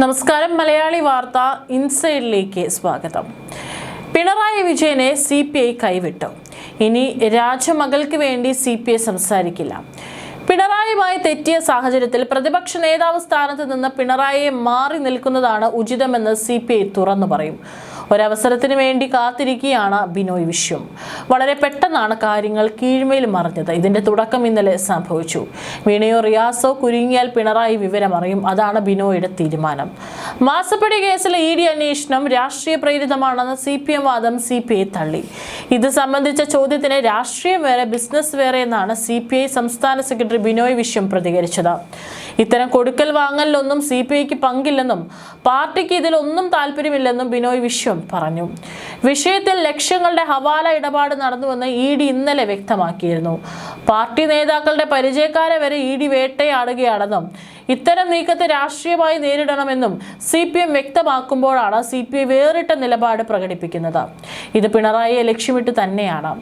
നമസ്കാരം. മലയാളി വാർത്ത ഇൻസൈഡിലേക്ക് സ്വാഗതം. പിണറായി വിജയനെ CPI കൈവിട്ടു. ഇനി രാജമകൾക്ക് വേണ്ടി CPI സംസാരിക്കില്ല. പിണറായിയുമായി തെറ്റിയ സാഹചര്യത്തിൽ പ്രതിപക്ഷ നേതാവ് സ്ഥാനത്ത് നിന്ന് പിണറായിയെ മാറി നിൽക്കുന്നതാണ് ഉചിതമെന്ന് CPI തുറന്നു പറയും. ഒരവസരത്തിന് വേണ്ടി കാത്തിരിക്കുകയാണ് ബിനോയ് വിശ്വം. വളരെ പെട്ടെന്നാണ് കാര്യങ്ങൾ കീഴ്മേൽ മറിഞ്ഞത്. ഇതിന്റെ തുടക്കം ഇന്നലെ സംഭവിച്ചു. വീണയോ റിയാസോ കുരുങ്ങിയാൽ പിണറായി വിവരമറിയും. അതാണ് ബിനോയുടെ തീരുമാനം. മാസപ്പടി കേസിലെ ED അന്വേഷണം രാഷ്ട്രീയ പ്രേരിതമാണെന്ന് CPM വാദം CPI തള്ളി. ഇത് സംബന്ധിച്ച ചോദ്യത്തിന് രാഷ്ട്രീയം വേറെ ബിസിനസ് വേറെ എന്നാണ് CPI സംസ്ഥാന സെക്രട്ടറി ബിനോയ് വിശ്വം പ്രതികരിച്ചത്. ഇത്തരം കൊടുക്കൽ വാങ്ങലിലൊന്നും CPIക്ക് പങ്കില്ലെന്നും പാർട്ടിക്ക് ഇതിലൊന്നും താല്പര്യമില്ലെന്നും ബിനോയ് വിശ്വം പറഞ്ഞു. വിഷയത്തിൽ ലക്ഷങ്ങളുടെ ഹവാല ഇടപാട് നടന്നുവെന്ന് ED ഇന്നലെ വ്യക്തമാക്കിയിരുന്നു. പാർട്ടി നേതാക്കളുടെ പരിചയക്കാരെ വരെ ED വേട്ടയാടുകയാണെന്നും ഇത്തരം നീക്കത്തെ രാഷ്ട്രീയമായി നേരിടണമെന്നും CPM വ്യക്തമാക്കുമ്പോഴാണ് CPI വേറിട്ട നിലപാട് പ്രകടിപ്പിക്കുന്നത്. ഇത് പിണറായിയെ ലക്ഷ്യമിട്ട് തന്നെയാണ്.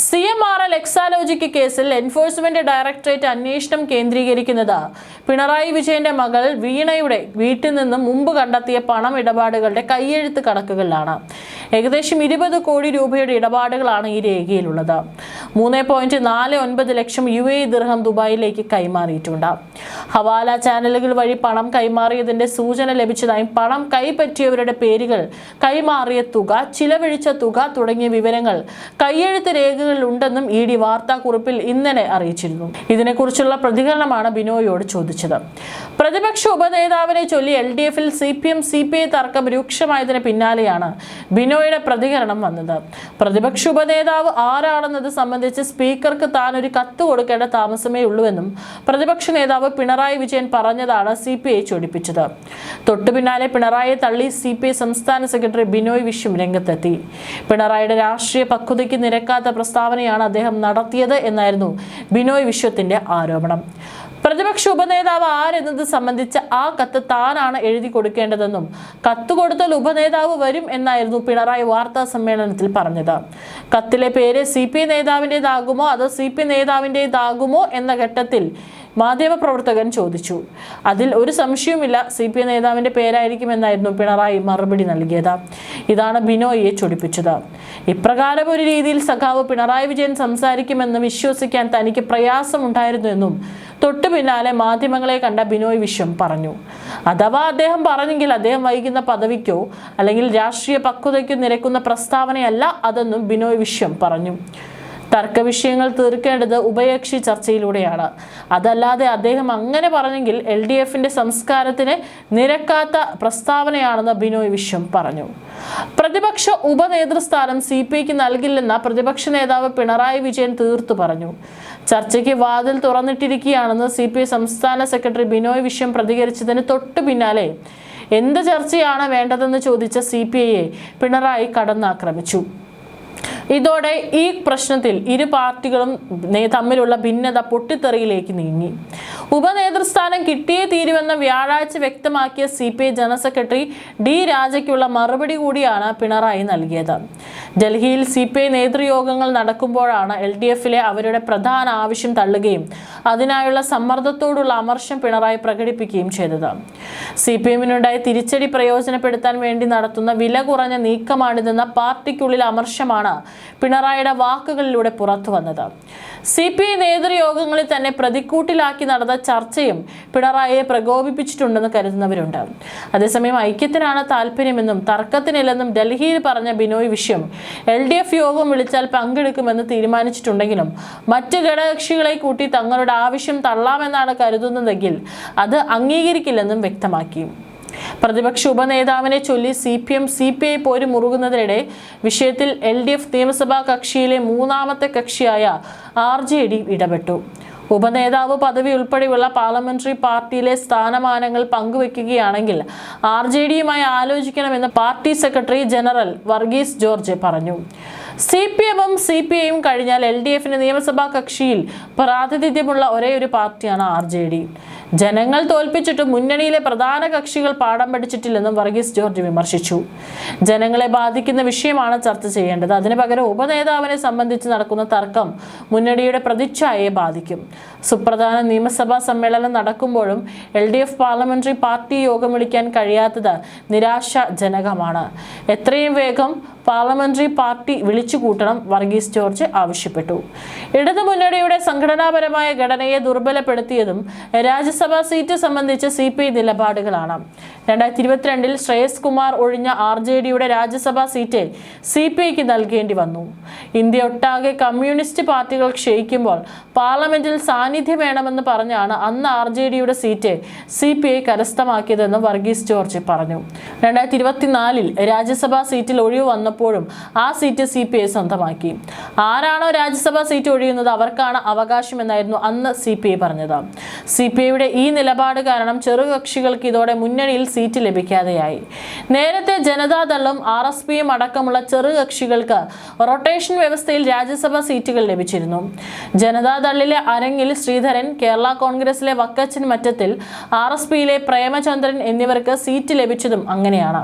CMRL എക്സാലോജിക് കേസിൽ എൻഫോഴ്സ്മെന്റ് ഡയറക്ടറേറ്റ് അന്വേഷണം കേന്ദ്രീകരിക്കുന്നത് പിണറായി വിജയന്റെ മകൾ വീണയുടെ വീട്ടിൽ നിന്നും മുമ്പ് കണ്ടെത്തിയ പണം ഇടപാടുകളുടെ കയ്യെഴുത്ത് കണക്കുകളിലാണ്. ഏകദേശം 20 കോടി രൂപയുടെ ഇടപാടുകളാണ് ഈ രേഖയിലുള്ളത്. 3.49 ലക്ഷം UAE ദിർഹം ദുബായിലേക്ക് കൈമാറിയിട്ടുണ്ട്. ഹവാല ചാനലുകൾ വഴി പണം കൈമാറിയതിന്റെ സൂചന ലഭിച്ചതായും പണം കൈപ്പറ്റിയവരുടെ പേരുകൾ, കൈമാറിയ തുക, ചിലവഴിച്ച തുക തുടങ്ങിയ വിവരങ്ങൾ കയ്യെഴുത്ത് രേഖകളിലുണ്ടെന്നും ED വാർത്താക്കുറിപ്പിൽ ഇന്നലെ അറിയിച്ചിരുന്നു. ഇതിനെക്കുറിച്ചുള്ള പ്രതികരണമാണ് ബിനോയോട് ചോദിച്ചത്. പ്രതിപക്ഷ ഉപനേതാവിനെ ചൊല്ലി LDFൽ CPI തർക്കം രൂക്ഷമായതിന് പിന്നാലെയാണ് ബിനോയുടെ പ്രതികരണം വന്നത്. പ്രതിപക്ഷ ഉപനേതാവ് ആരാണെന്നത് സംബന്ധിച്ച് സ്പീക്കർക്ക് താൻ ഒരു കത്ത് കൊടുക്കേണ്ട താമസമേ ഉള്ളൂവെന്നും പ്രതിപക്ഷ നേതാവ് പിണറായി വിജയൻ പറഞ്ഞതാണ് CPI ചൊടിപ്പിച്ചത്. തൊട്ടു പിന്നാലെ പിണറായിയെ തള്ളി CPI സംസ്ഥാന സെക്രട്ടറി ബിനോയ് വിശ്വം രംഗത്തെത്തി. പിണറായിയുടെ രാഷ്ട്രീയ പക്വതയ്ക്ക് നിരക്കാത്ത പ്രസ്താവനയാണ് അദ്ദേഹം നടത്തിയത് എന്നായിരുന്നു ബിനോയ് വിശ്വത്തിന്റെ ആരോപണം. പ്രതിപക്ഷ ഉപനേതാവ് ആരെന്നത് സംബന്ധിച്ച് ആ കത്ത് താനാണ് എഴുതി കൊടുക്കേണ്ടതെന്നും കത്ത് കൊടുത്താൽ ഉപനേതാവ് വരും എന്നായിരുന്നു പിണറായി വാർത്താ സമ്മേളനത്തിൽ പറഞ്ഞത്. കത്തിലെ പേര് CPI നേതാവിൻ്റെതാകുമോ അതോ CPI നേതാവിൻ്റെതാകുമോ എന്ന ഘട്ടത്തിൽ മാധ്യമപ്രവർത്തകൻ ചോദിച്ചു. അതിൽ ഒരു സംശയവുമില്ല, CPI നേതാവിന്റെ പേരായിരിക്കുമെന്നായിരുന്നു പിണറായി മറുപടി നൽകിയത്. ഇതാണ് ബിനോയിയെ ചൊടിപ്പിച്ചത്. ഇപ്രകാരം ഒരു രീതിയിൽ സഖാവ് പിണറായി വിജയൻ സംസാരിക്കുമെന്ന് വിശ്വസിക്കാൻ തനിക്ക് പ്രയാസമുണ്ടായിരുന്നുവെന്നും തൊട്ടു പിന്നാലെ മാധ്യമങ്ങളെ കണ്ട ബിനോയ് വിശ്വം പറഞ്ഞു. അഥവാ അദ്ദേഹം പറഞ്ഞെങ്കിൽ അദ്ദേഹം വഹിക്കുന്ന പദവിക്കോ അല്ലെങ്കിൽ രാഷ്ട്രീയ പക്വതയ്ക്കോ നിരക്കുന്ന പ്രസ്താവനയല്ല അതെന്നും ബിനോയ് വിശ്വം പറഞ്ഞു. തർക്ക വിഷയങ്ങൾ തീർക്കേണ്ടത് ഉഭയകക്ഷി ചർച്ചയിലൂടെയാണ്. അതല്ലാതെ അദ്ദേഹം അങ്ങനെ പറഞ്ഞെങ്കിൽ LDFന്റെ സംസ്കാരത്തിന് നിരക്കാത്ത പ്രസ്താവനയാണെന്ന് ബിനോയ് വിശ്വം പറഞ്ഞു. പ്രതിപക്ഷ ഉപനേതൃസ്ഥാനം CPIക്ക് നൽകില്ലെന്ന പ്രതിപക്ഷ നേതാവ് പിണറായി വിജയൻ തീർത്തു പറഞ്ഞു. ചർച്ചയ്ക്ക് വാതിൽ തുറന്നിട്ടിരിക്കുകയാണെന്ന് CPI സംസ്ഥാന സെക്രട്ടറി ബിനോയ് വിശ്വം പ്രതികരിച്ചതിന് തൊട്ടു പിന്നാലെ എന്ത് ചർച്ചയാണ് വേണ്ടതെന്ന് ചോദിച്ച CPIയെ പിണറായി കടന്നാക്രമിച്ചു. ഇതോടെ ഈ പ്രശ്നത്തിൽ ഇരു പാർട്ടികളും തമ്മിലുള്ള ഭിന്നത പൊട്ടിത്തെറിയിലേക്ക് നീങ്ങി. ഉപനേതൃസ്ഥാനം കിട്ടിയേ തീരുമെന്ന വ്യാഴാഴ്ച വ്യക്തമാക്കിയ CPI ജനറൽ സെക്രട്ടറി D രാജയ്ക്കുള്ള മറുപടി കൂടിയാണ് പിണറായി നൽകിയത്. ഡൽഹിയിൽ CPI നേതൃയോഗങ്ങൾ നടക്കുമ്പോഴാണ് LDFലെ അവരുടെ പ്രധാന ആവശ്യം തള്ളുകയും അതിനായുള്ള സമ്മർദ്ദത്തോടുള്ള അമർഷം പിണറായി പ്രകടിപ്പിക്കുകയും ചെയ്തത്. CPMനുണ്ടായ തിരിച്ചടി പ്രയോജനപ്പെടുത്താൻ വേണ്ടി നടത്തുന്ന വില കുറഞ്ഞ നീക്കമാണിതെന്ന പാർട്ടിക്കുള്ളിൽ അമർഷമാണ് പിണറായിയുടെ വാക്കുകളിലൂടെ പുറത്തു വന്നത്. CPI നേതൃയോഗങ്ങളിൽ തന്നെ പ്രതിക്കൂട്ടിലാക്കി നടന്ന ചർച്ചയും പിണറായിയെ പ്രകോപിപ്പിച്ചിട്ടുണ്ടെന്ന് കരുതുന്നവരുണ്ട്. അതേസമയം ഐക്യത്തിനാണ് താല്പര്യമെന്നും തർക്കത്തിനില്ലെന്നും ഡൽഹിയിൽ പറഞ്ഞ ബിനോയ് വിശ്വം LDF യോഗം വിളിച്ചാൽ പങ്കെടുക്കുമെന്ന് തീരുമാനിച്ചിട്ടുണ്ടെങ്കിലും മറ്റ് ഘടകകക്ഷികളെ കൂട്ടി തങ്ങളുടെ ആവശ്യം തള്ളാമെന്നാണ് കരുതുന്നതെങ്കിൽ അത് അംഗീകരിക്കില്ലെന്നും വ്യക്തമാക്കി. പ്രതിപക്ഷ ഉപനേതാവിനെ ചൊല്ലി CPI പോര് മുറുകുന്നതിനിടെ വിഷയത്തിൽ LDF നിയമസഭാ കക്ഷിയിലെ മൂന്നാമത്തെ കക്ഷിയായ RJD ഇടപെട്ടു. ഉപനേതാവ് പദവി ഉൾപ്പെടെയുള്ള പാർലമെന്ററി പാർട്ടിയിലെ സ്ഥാനമാനങ്ങൾ പങ്കുവെക്കുകയാണെങ്കിൽ RJDയുമായി ആലോചിക്കണമെന്ന് party secretary general Varghese George പറഞ്ഞു. CPMും CPIയും കഴിഞ്ഞാൽ LDFന് നിയമസഭാ കക്ഷിയിൽ പ്രാതിനിധ്യമുള്ള ഒരേയൊരു പാർട്ടിയാണ് RJD. ജനങ്ങൾ തോൽപ്പിച്ചിട്ട് മുന്നണിയിലെ പ്രധാന കക്ഷികൾ പാഠം പഠിച്ചിട്ടില്ലെന്നും വർഗീസ് ജോർജ് വിമർശിച്ചു. ജനങ്ങളെ ബാധിക്കുന്ന വിഷയമാണ് ചർച്ച ചെയ്യേണ്ടത്. അതിനു പകരം ഉപനേതാവിനെ സംബന്ധിച്ച് നടക്കുന്ന തർക്കം മുന്നണിയുടെ പ്രതിച്ഛായയെ ബാധിക്കും. സുപ്രധാന നിയമസഭാ സമ്മേളനം നടക്കുമ്പോഴും LDF പാർലമെന്ററി പാർട്ടി യോഗം വിളിക്കാൻ കഴിയാത്തത് നിരാശാജനകമാണ്. എത്രയും വേഗം പാർലമെന്ററി പാർട്ടി വിളിച്ചുകൂട്ടണം, വർഗീസ് ജോർജ് ആവശ്യപ്പെട്ടു. ഇടതു മുന്നണിയുടെ സംഘടനാപരമായ ഘടനയെ ദുർബലപ്പെടുത്തിയതും രാജ്യസഭാ സീറ്റ് സംബന്ധിച്ച CPI നിലപാടുകളാണ്. 2022 ശ്രേയസ് കുമാർ ഒഴിഞ്ഞ RJDയുടെ രാജ്യസഭാ സീറ്റ് CPIക്ക് നൽകേണ്ടി വന്നു. ഇന്ത്യ ഒട്ടാകെ കമ്മ്യൂണിസ്റ്റ് പാർട്ടികൾ ക്ഷയിക്കുമ്പോൾ പാർലമെന്റിൽ സാന്നിധ്യം വേണമെന്ന് പറഞ്ഞാണ് അന്ന് RJDയുടെ സീറ്റ് CPI കരസ്ഥമാക്കിയതെന്ന് വർഗീസ് ജോർജ് പറഞ്ഞു. 2024 രാജ്യസഭാ സീറ്റിൽ ഒഴിവ് വന്നപ്പോഴും ആ സീറ്റ് CPI സ്വന്തമാക്കി. ആരാണോ രാജ്യസഭാ സീറ്റ് ഒഴിയുന്നത് അവർക്കാണ് അവകാശമെന്നായിരുന്നു അന്ന് CPI പറഞ്ഞത്. CPIയുടെ ഈ നിലപാട് കാരണം ചെറുകക്ഷികൾക്ക് ഇതോടെ മുന്നണിയിൽ സീറ്റ് ലഭിക്കാതെയായി. നേരത്തെ ജനതാദളും RSPയും അടക്കമുള്ള ചെറുകക്ഷികൾക്ക് റൊട്ടേഷൻ വ്യവസ്ഥയിൽ രാജ്യസഭാ സീറ്റുകൾ ലഭിച്ചിരുന്നു. ജനതാദളിലെ അരങ്ങിൽ ശ്രീധരൻ, കേരള കോൺഗ്രസിലെ വക്കച്ചൻ മറ്റത്തിൽ, RSPയിലെ പ്രേമചന്ദ്രൻ എന്നിവർക്ക് സീറ്റ് ലഭിച്ചതും അങ്ങനെയാണ്.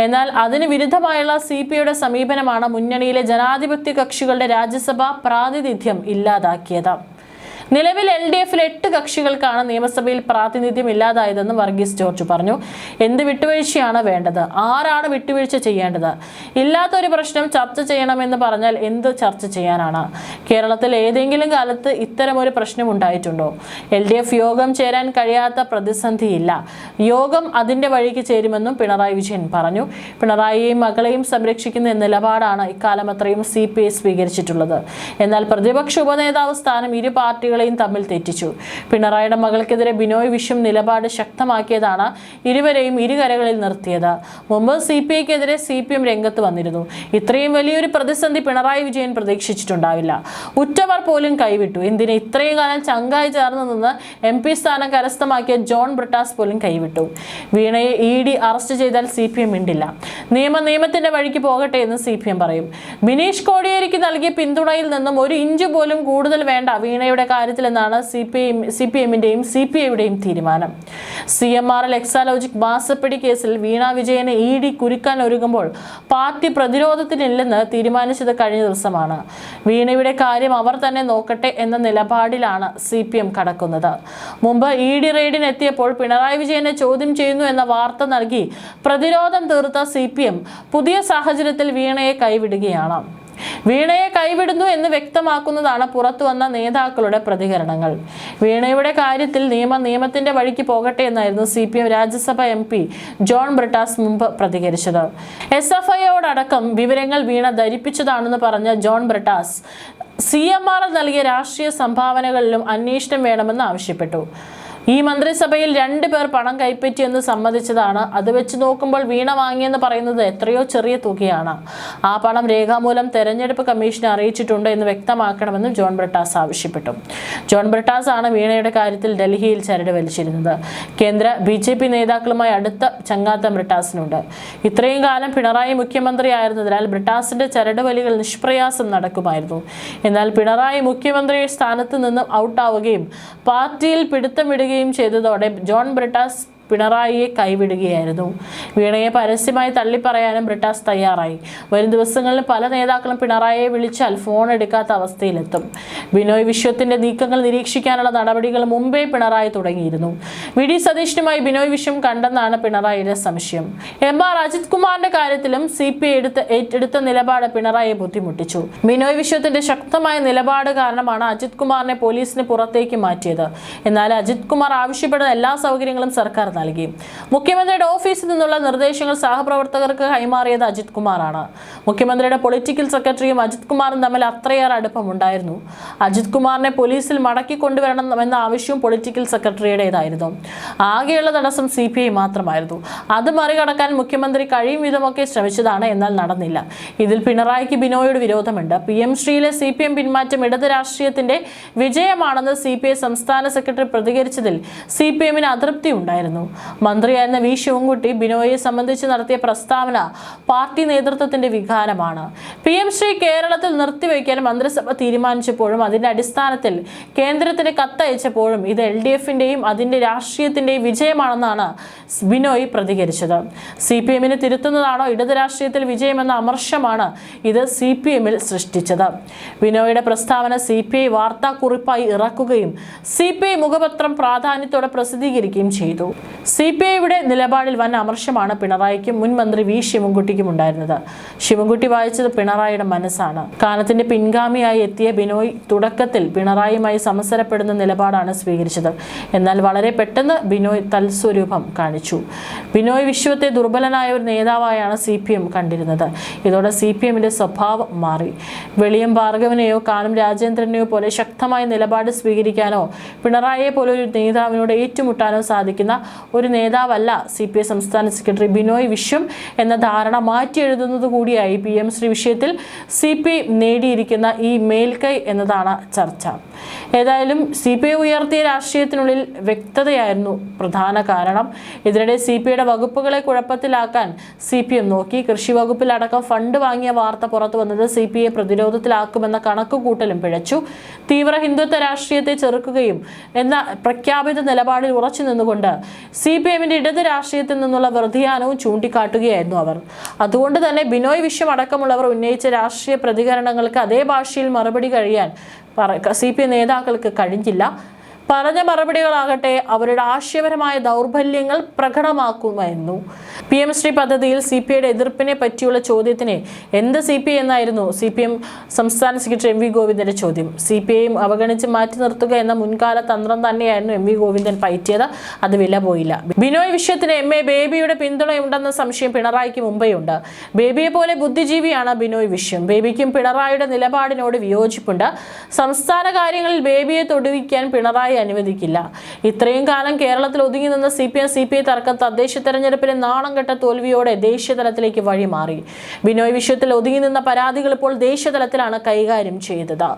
എന്നാൽ അതിന് വിരുദ്ധമായുള്ള CPIയുടെ സമീപനമാണ് മുന്നണിയിലെ ജനാധിപത്യ കക്ഷികളുടെ രാജ്യസഭാ പ്രാതിനിധ്യം ഇല്ലാതാക്കിയത്. നിലവിൽ LDFൽ 8 കക്ഷികൾക്കാണ് നിയമസഭയിൽ പ്രാതിനിധ്യം ഇല്ലാതായതെന്ന് വർഗീസ് ജോർജ് പറഞ്ഞു. എന്ത് വിട്ടുവീഴ്ചയാണ് വേണ്ടത്? ആരാണ് വിട്ടുവീഴ്ച ചെയ്യേണ്ടത്? ഇല്ലാത്തൊരു പ്രശ്നം ചർച്ച ചെയ്യണമെന്ന് പറഞ്ഞാൽ എന്ത് ചർച്ച ചെയ്യാനാണ്? കേരളത്തിൽ ഏതെങ്കിലും കാലത്ത് ഇത്തരമൊരു പ്രശ്നം ഉണ്ടായിട്ടുണ്ടോ? LDF യോഗം ചേരാൻ കഴിയാത്ത പ്രതിസന്ധിയില്ല. യോഗം അതിന്റെ വഴിക്ക് ചേരുമെന്നും പിണറായി വിജയൻ പറഞ്ഞു. പിണറായിയെയും മകളെയും സംരക്ഷിക്കുന്ന നിലപാടാണ് ഇക്കാലം അത്രയും CPI സ്വീകരിച്ചിട്ടുള്ളത്. എന്നാൽ പ്രതിപക്ഷ ഉപനേതാവ് സ്ഥാനം ഇരു പാർട്ടികളെയും തമ്മിൽ തെറ്റിച്ചു. പിണറായിയുടെ മകൾക്കെതിരെ ബിനോയ് വിശ്വം നിലപാട് ശക്തമാക്കിയതാണ് ഇരുവരെയും ഇരുകരകളിൽ നിർത്തിയത്. മുമ്പ് CPIക്കെതിരെ CPM രംഗത്ത് വന്നിരുന്നു. ഇത്രയും വലിയൊരു പ്രതിസന്ധി പിണറായി വിജയൻ പ്രതീക്ഷിച്ചിട്ടുണ്ടാവില്ല. ഉറ്റവർ പോലും കൈവിട്ടു. എന്തിന് ഇത്രയും കാലം ചങ്കായി ചേർന്ന് നിന്ന് MP സ്ഥാനം കരസ്ഥമാക്കിയ ജോൺ ബ്രിട്ടാസ് പോലും കൈവിട്ടു. വീണയെ ED അറസ്റ്റ് ചെയ്താൽ CPM മിണ്ടില്ല. നിയമത്തിന്റെ വഴിക്ക് പോകട്ടെ എന്ന് CPM പറയും. ബിനീഷ് കോടിയേരിക്ക് നൽകിയ പിന്തുണയിൽ നിന്നും ഒരു ഇഞ്ച് പോലും കൂടുതൽ വേണ്ട വീണയുടെ കാര്യത്തിലെന്നാണ് CPMന്റെയും CPIയുടെയും തീരുമാനം. CMRL എക്സാലോജിക് മാസപ്പടി കേസിൽ വീണ വിജയനെ ED കുരുക്കാൻ ഒരുങ്ങുമ്പോൾ പാർട്ടി പ്രതിരോധത്തിനില്ലെന്ന് തീരുമാനിച്ചത് കഴിഞ്ഞ ദിവസമാണ്. വീണയുടെ കാര്യം അവർ തന്നെ നോക്കട്ടെ എന്ന നിലപാടിലാണ് CPM കടക്കുന്നത്. മുമ്പ് ED റെയ്ഡിന് എത്തിയപ്പോൾ പിണറായി വിജയനെ ചോദ്യം ചെയ്യുന്നു എന്ന വാർത്ത നൽകി പ്രതിരോധം തീർത്ത CPM പുതിയ സാഹചര്യത്തിൽ വീണയെ കൈവിടുകയാണ്. വീണയെ കൈവിടുന്നു എന്ന് വ്യക്തമാക്കുന്നതാണ് പുറത്തുവന്ന നേതാക്കളുടെ പ്രതികരണങ്ങൾ. വീണയുടെ കാര്യത്തിൽ നിയമത്തിന്റെ വഴിക്ക് പോകട്ടെ എന്നായിരുന്നു CPM രാജ്യസഭ MP ജോൺ ബ്രിട്ടാസ് മുമ്പ് പ്രതികരിച്ചത്. SFIയോടക്കം വിവരങ്ങൾ വീണ ധരിപ്പിച്ചതാണെന്ന് പറഞ്ഞ ജോൺ ബ്രിട്ടാസ് CMRL നൽകിയ രാഷ്ട്രീയ സംഭാവനകളിലും അന്വേഷണം വേണമെന്ന് ആവശ്യപ്പെട്ടു. ഈ മന്ത്രിസഭയിൽ 2 പേർ പണം കൈപ്പറ്റിയെന്ന് സമ്മതിച്ചതാണ്. അത് വെച്ച് നോക്കുമ്പോൾ വീണ വാങ്ങിയെന്ന് പറയുന്നത് എത്രയോ ചെറിയ തുകയാണ്. ആ പണം രേഖാമൂലം തെരഞ്ഞെടുപ്പ് കമ്മീഷനെ അറിയിച്ചിട്ടുണ്ട് എന്ന് വ്യക്തമാക്കണമെന്നും ജോൺ ബ്രിട്ടാസ് ആവശ്യപ്പെട്ടു. ജോൺ ബ്രിട്ടാസ് ആണ് വീണയുടെ കാര്യത്തിൽ ഡൽഹിയിൽ ചരട് വലിച്ചിരുന്നത്. കേന്ദ്ര BJP നേതാക്കളുമായി അടുത്ത ചങ്ങാത്തം ബ്രിട്ടാസിനുണ്ട്. ഇത്രയും കാലം പിണറായി മുഖ്യമന്ത്രിയായിരുന്നതിനാൽ ബ്രിട്ടാസിന്റെ ചരട് വലികൾ നിഷ്പ്രയാസം നടക്കുമായിരുന്നു. എന്നാൽ പിണറായി മുഖ്യമന്ത്രി സ്ഥാനത്ത് നിന്നും ഔട്ടാവുകയും പാർട്ടിയിൽ പിടുത്തം വിടുകയും ചെയ്തതോടെ ജോൺ ബ്രിട്ടാസ് പിണറായിയെ കൈവിടുകയായിരുന്നു. വീണയെ പരസ്യമായി തള്ളിപ്പറയാനും ബ്രിട്ടാസ് തയ്യാറായി. വരും ദിവസങ്ങളിൽ പല നേതാക്കളും പിണറായിയെ വിളിച്ചാൽ ഫോൺ എടുക്കാത്ത അവസ്ഥയിലെത്തും. ബിനോയ് വിശ്വത്തിന്റെ നീക്കങ്ങൾ നിരീക്ഷിക്കാനുള്ള നടപടികൾ മുമ്പേ പിണറായി തുടങ്ങിയിരുന്നു. VD സതീഷിനുമായി ബിനോയ് വിശ്വം കണ്ടെന്നാണ് പിണറായിയുടെ സംശയം. MR അജിത് കുമാറിന്റെ കാര്യത്തിലും CPI ഏറ്റെടുത്ത നിലപാട് പിണറായിയെ ബുദ്ധിമുട്ടിച്ചു. ബിനോയ് വിശ്വത്തിന്റെ ശക്തമായ നിലപാട് കാരണമാണ് അജിത് കുമാറിനെ പോലീസിന് പുറത്തേക്ക് മാറ്റിയത്. എന്നാൽ അജിത് കുമാർ ആവശ്യപ്പെടുന്ന എല്ലാ സൗകര്യങ്ങളും സർക്കാർ നൽകി. മുഖ്യമന്ത്രിയുടെ ഓഫീസിൽ നിന്നുള്ള നിർദ്ദേശങ്ങൾ സഹപ്രവർത്തകർക്ക് കൈമാറിയത് അജിത് കുമാറാണ്. മുഖ്യമന്ത്രിയുടെ പൊളിറ്റിക്കൽ സെക്രട്ടറിയും അജിത് കുമാറും തമ്മിൽ അത്രയേറെ അടുപ്പമുണ്ടായിരുന്നു. അജിത് കുമാറിനെ പോലീസിൽ മടക്കി കൊണ്ടുവരണമെന്ന ആവശ്യവും പൊളിറ്റിക്കൽ സെക്രട്ടറിയുടേതായിരുന്നു. ആകെയുള്ള തടസ്സം CPI മാത്രമായിരുന്നു. അത് മറികടക്കാൻ മുഖ്യമന്ത്രി കഴിയും വിധമൊക്കെ ശ്രമിച്ചതാണ്. എന്നാൽ നടന്നില്ല. ഇതിൽ പിണറായിക്ക് ബിനോയോട് വിരോധമുണ്ട്. PM ശ്രീയിലെ CPM പിന്മാറ്റം ഇടത് രാഷ്ട്രീയത്തിന്റെ വിജയമാണെന്ന് CPI സംസ്ഥാന സെക്രട്ടറി പ്രതികരിച്ചതിൽ CPMന് അതൃപ്തി ഉണ്ടായിരുന്നു. മന്ത്രിയായിരുന്ന വി ശിവൻകുട്ടി ബിനോയിയെ സംബന്ധിച്ച് നടത്തിയ പ്രസ്താവന പാർട്ടി നേതൃത്വത്തിന്റെ വികാരമാണ്. PM ശ്രീ കേരളത്തിൽ നിർത്തിവെക്കാൻ മന്ത്രിസഭ തീരുമാനിച്ചപ്പോഴും അതിന്റെ അടിസ്ഥാനത്തിൽ കേന്ദ്രത്തിന് കത്തയച്ചപ്പോഴും ഇത് LDFന്റെയും അതിന്റെ രാഷ്ട്രീയത്തിന്റെയും വിജയമാണെന്നാണ് ബിനോയ് പ്രതികരിച്ചത്. CPMനെ തിരുത്തുന്നതാണോ ഇടത് രാഷ്ട്രീയത്തിൽ വിജയമെന്ന അമർഷമാണ് ഇത് CPMൽ സൃഷ്ടിച്ചത്. ബിനോയുടെ പ്രസ്താവന CPI വാർത്താക്കുറിപ്പായി ഇറക്കുകയും CPI മുഖപത്രം പ്രാധാന്യത്തോടെ പ്രസിദ്ധീകരിക്കുകയും ചെയ്തു. CPIയുടെ നിലപാടിൽ വൻ അമർഷമാണ് പിണറായിക്കും മുൻ മന്ത്രി വി ശിവൻകുട്ടിക്കും ഉണ്ടായിരുന്നത്. ശിവൻകുട്ടി വായിച്ചത് പിണറായിയുടെ മനസ്സാണ്. കാലത്തിന്റെ പിൻഗാമിയായി എത്തിയ ബിനോയ് തുടക്കത്തിൽ പിണറായിയുമായി സമസരപ്പെടുന്ന നിലപാടാണ് സ്വീകരിച്ചത്. എന്നാൽ വളരെ പെട്ടെന്ന് ബിനോയ് തൽസ്വരൂപം കാണിച്ചു. ബിനോയ് വിശ്വത്തെ ദുർബലനായ ഒരു നേതാവായാണ് CPM കണ്ടിരുന്നത്. ഇതോടെ CPMന്റെ സ്വഭാവം മാറി. വെളിയം ഭാർഗവനെയോ കാനം രാജേന്ദ്രനെയോ പോലെ ശക്തമായ നിലപാട് സ്വീകരിക്കാനോ പിണറായിയെ പോലെ ഒരു നേതാവിനോട് ഏറ്റുമുട്ടാനോ സാധിക്കുന്ന ഒരു നേതാവല്ല CPI സംസ്ഥാന സെക്രട്ടറി ബിനോയ് വിശ്വം എന്ന ധാരണ മാറ്റി എഴുതുന്നത് കൂടിയായി PM ശ്രീ വിഷയത്തിൽ CPI നേടിയിരിക്കുന്ന ഈ മേൽക്കൈ എന്നതാണ് ചർച്ച. ഏതായാലും CPI ഉയർത്തിയ രാഷ്ട്രീയത്തിനുള്ളിൽ വ്യക്തതയായിരുന്നു പ്രധാന കാരണം. ഇതിനിടെ CPIയുടെ വകുപ്പുകളെ കുഴപ്പത്തിലാക്കാൻ CPM നോക്കി. കൃഷി വകുപ്പിൽ അടക്കം ഫണ്ട് വാങ്ങിയ വാർത്ത പുറത്തു വന്നത് CPIയെ പ്രതിരോധത്തിലാക്കുമെന്ന കണക്കുകൂട്ടലും പിഴച്ചു. തീവ്ര ഹിന്ദുത്വ രാഷ്ട്രീയത്തെ ചെറുക്കുകയും എന്ന പ്രഖ്യാപിത നിലപാടിൽ ഉറച്ചു നിന്നുകൊണ്ട് CPMന്റെ ഇടത് രാഷ്ട്രീയത്തിൽ നിന്നുള്ള വ്യതിയാനവും ചൂണ്ടിക്കാട്ടുകയായിരുന്നു അവർ. അതുകൊണ്ട് തന്നെ ബിനോയ് വിശ്വം അടക്കമുള്ളവർ ഉന്നയിച്ച രാഷ്ട്രീയ പ്രതികരണങ്ങൾക്ക് അതേ ഭാഷയിൽ മറുപടി കഴിയാൻ CPI നേതാക്കൾക്ക് കഴിഞ്ഞില്ല. പറഞ്ഞ മറുപടികളാകട്ടെ അവരുടെ ആശയപരമായ ദൗർബല്യങ്ങൾ പ്രകടമാക്കുമായിരുന്നു. PM ശ്രീ പദ്ധതിയിൽ CPIയുടെ എതിർപ്പിനെ പറ്റിയുള്ള ചോദ്യത്തിന് എന്ത് CPI എന്നായിരുന്നു CPM സംസ്ഥാന സെക്രട്ടറി MV ഗോവിന്ദന്റെ ചോദ്യം. CPIയും അവഗണിച്ച് മാറ്റി നിർത്തുക എന്ന മുൻകാല തന്ത്രം തന്നെയായിരുന്നു MV ഗോവിന്ദൻ പയറ്റിയത്. അത് വില പോയില്ല. ബിനോയ് വിഷയത്തിന് MA ബേബിയുടെ പിന്തുണയുണ്ടെന്ന സംശയം പിണറായിക്ക് മുമ്പേയുണ്ട്. ബേബിയെ പോലെ ബുദ്ധിജീവിയാണ് ബിനോയ് വിശ്വം. ബേബിക്കും പിണറായിയുടെ നിലപാടിനോട് വിയോജിപ്പുണ്ട്. സംസ്ഥാന കാര്യങ്ങളിൽ ബേബിയെ തൊടുവിക്കാൻ പിണറായി അനുവദിക്കില്ല. ഇത്രയും കാലം കേരളത്തിൽ ഒതുങ്ങി നിന്ന CPI തർക്കം തദ്ദേശ തെരഞ്ഞെടുപ്പിലെ നാണം കെട്ട തോൽവിയോടെ ദേശീയ തലത്തിലേക്ക് വഴിമാറി. ബിനോയ് വിഷയത്തിൽ ഒതുങ്ങി നിന്ന പരാതികൾ ഇപ്പോൾ ദേശീയ തലത്തിലാണ് കൈകാര്യം ചെയ്തത്.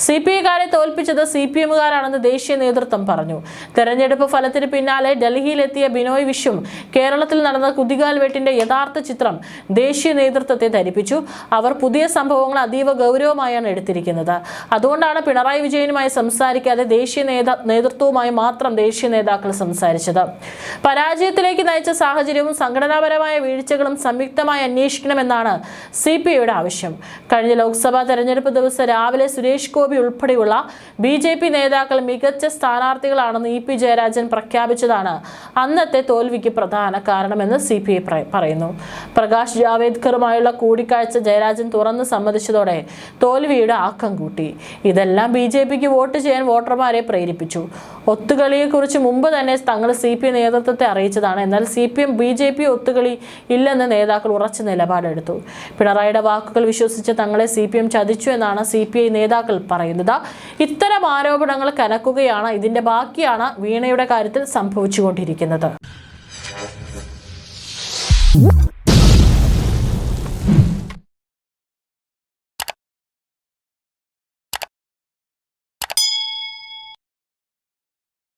CPIക്കാരെ തോൽപ്പിച്ചത് CPMകാരാണെന്ന് ദേശീയ നേതൃത്വം പറഞ്ഞു. തെരഞ്ഞെടുപ്പ് ഫലത്തിന് പിന്നാലെ ഡൽഹിയിലെത്തിയ ബിനോയ് വിശ്വം കേരളത്തിൽ നടന്ന കുതികാൽ വെട്ടിന്റെ യഥാർത്ഥ ചിത്രം ദേശീയ നേതൃത്വത്തെ ധരിപ്പിച്ചു. അവർ പുതിയ സംഭവങ്ങൾ അതീവ ഗൗരവമായാണ് എടുത്തിരിക്കുന്നത്. അതുകൊണ്ടാണ് പിണറായി വിജയനുമായി സംസാരിക്കാതെ ദേശീയ നേതൃത്വവുമായി മാത്രം ദേശീയ നേതാക്കൾ സംസാരിച്ചത്. പരാജയത്തിലേക്ക് നയിച്ച സാഹചര്യവും സംഘടനാപരമായ വീഴ്ചകളും സംയുക്തമായി അന്വേഷിക്കണമെന്നാണ് CPIയുടെ ആവശ്യം. കഴിഞ്ഞ ലോക്സഭാ തെരഞ്ഞെടുപ്പ് ദിവസം രാവിലെ സുരേഷ് ഗോപി ഉൾപ്പെടെയുള്ള BJP നേതാക്കൾ മികച്ച സ്ഥാനാർത്ഥികളാണെന്ന് EP ജയരാജൻ പ്രഖ്യാപിച്ചതാണ് അന്നത്തെ തോൽവിക്ക് പ്രധാന കാരണമെന്ന് CPI പറയുന്നു. പ്രകാശ് ജാവേദ്കറുമായുള്ള കൂടിക്കാഴ്ച ജയരാജൻ തുറന്ന് സമ്മതിച്ചതോടെ തോൽവിയുടെ ആക്കം കൂട്ടി. ഇതെല്ലാം BJPക്ക് വോട്ട് ചെയ്യാൻ വോട്ടർമാരെ പ്രേരിപ്പിച്ചു. ഒത്തുകളിയെക്കുറിച്ച് മുമ്പ് തന്നെ തങ്ങൾ CPI നേതൃത്വത്തെ അറിയിച്ചതാണ്. എന്നാൽ CPM BJP ഒത്തുകളി ഇല്ലെന്ന് നേതാക്കൾ ഉറച്ച നിലപാടെടുത്തു. പിണറായിയുടെ വാക്കുകൾ വിശ്വസിച്ച് തങ്ങളെ CPM ചതിച്ചു എന്നാണ് CPI നേതാക്കൾ പറയുന്നത്. ഇത്തരം ആരോപണങ്ങൾ കനക്കുകയാണ്. ഇതിന്റെ ബാക്കിയാണ് വീണയുടെ കാര്യത്തിൽ സംഭവിച്ചുകൊണ്ടിരിക്കുന്നത്.